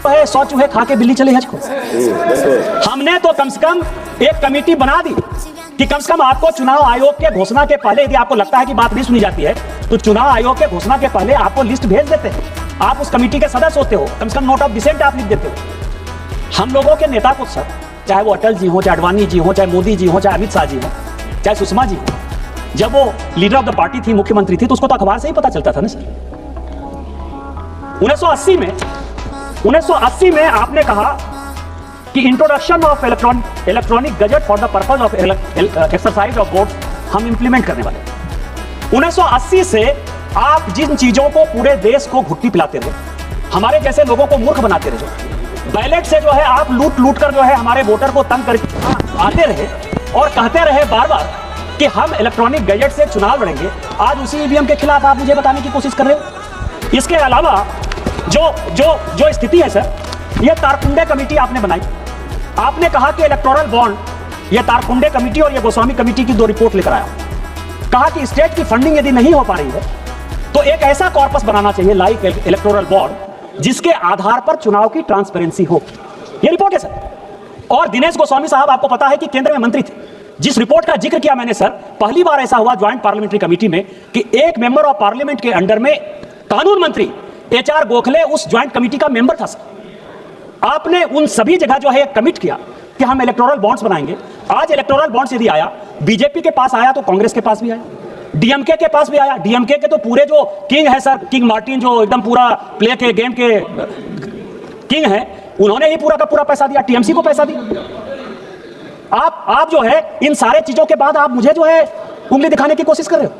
है 100 चूहे खा के बिल्ली चली हज को। हमने तो कम से कम एक कमेटी बना दी कि कम से कम आपको चुनाव आयोग के घोषणा के पहले, यदि आपको लगता है कि बात नहीं सुनी जाती है, तो चुनाव आयोग के घोषणा के पहले आपको लिस्ट भेज देते हैं। आप उस कमेटी के सदस्य होते हो, कम से कम नोट ऑफ डिसेंट आप लिख देते हो। हम लोगों के नेता को सर, चाहे वो अटल जी हो, चाहे अडवाणी जी हो, चाहे मोदी जी हो, चाहे अमित शाह जी हो, चाहे सुषमा जी हो, जब वो लीडर ऑफ द पार्टी थी, मुख्यमंत्री थी, तो उसको तो अखबार से ही पता चलता था ना सर। 1980 में आपने कहा कि introduction of electronic gadget for the purpose of exercise of vote हम इंप्लीमेंट करने वाले। 1980 से आप जिन चीजों को पूरे देश को घुट्टी पिलाते रहे, हमारे जैसे लोगों को मूर्ख बनाते रहे, बैलेट से जो है आप लूट कर जो है हमारे वोटर को तंग करके आते रहे और कहते रहे बार बार कि हम इलेक्ट्रॉनिक गजेट से चुनाव लड़ेंगे, आज उसी ईवीएम के खिलाफ आप मुझे बताने की कोशिश कर रहे हो। इसके अलावा जो स्थिति है सर, ये तारकुंडे कमेटी आपने बनाई। आपने कहा कि इलेक्टोरल बॉन्ड, ये तारकुंडे कमेटी और ये गोस्वामी कमेटी की 2 रिपोर्ट लेकर आया। कहा कि स्टेट की फंडिंग यदि नहीं हो पा रही है तो एक ऐसा कॉर्पस बनाना चाहिए लाइक इलेक्टोरल बॉन्ड, जिसके आधार पर चुनाव की ट्रांसपेरेंसी हो। ये रिपोर्ट है सर। और दिनेश गोस्वामी साहब, आपको पता है कि केंद्र में मंत्री थे। जिस रिपोर्ट का जिक्र किया मैंने सर, पहली बार ऐसा हुआ ज्वाइंट पार्लियामेंट्री कमेटी में कि एक मेंबर ऑफ पार्लियामेंट के अंडर में कानून मंत्री HR गोखले उस ज्वाइंट कमेटी का मेंबर था सर। आपने उन सभी जगह जो है कमिट किया कि हम इलेक्टोरल बॉन्ड्स बनाएंगे। आज इलेक्टोरल बॉन्ड्स यदि आया, बीजेपी के पास आया तो कांग्रेस के पास भी आया, डीएमके के पास भी आया। डीएमके के तो पूरे जो किंग है सर, किंग मार्टिन, जो एकदम पूरा प्ले के गेम के किंग है, उन्होंने ही पूरा का पूरा पैसा दिया, टीएमसी को पैसा दिया। आप जो है इन सारे चीजों के बाद आप मुझे जो है उंगली दिखाने की कोशिश कर रहे हो।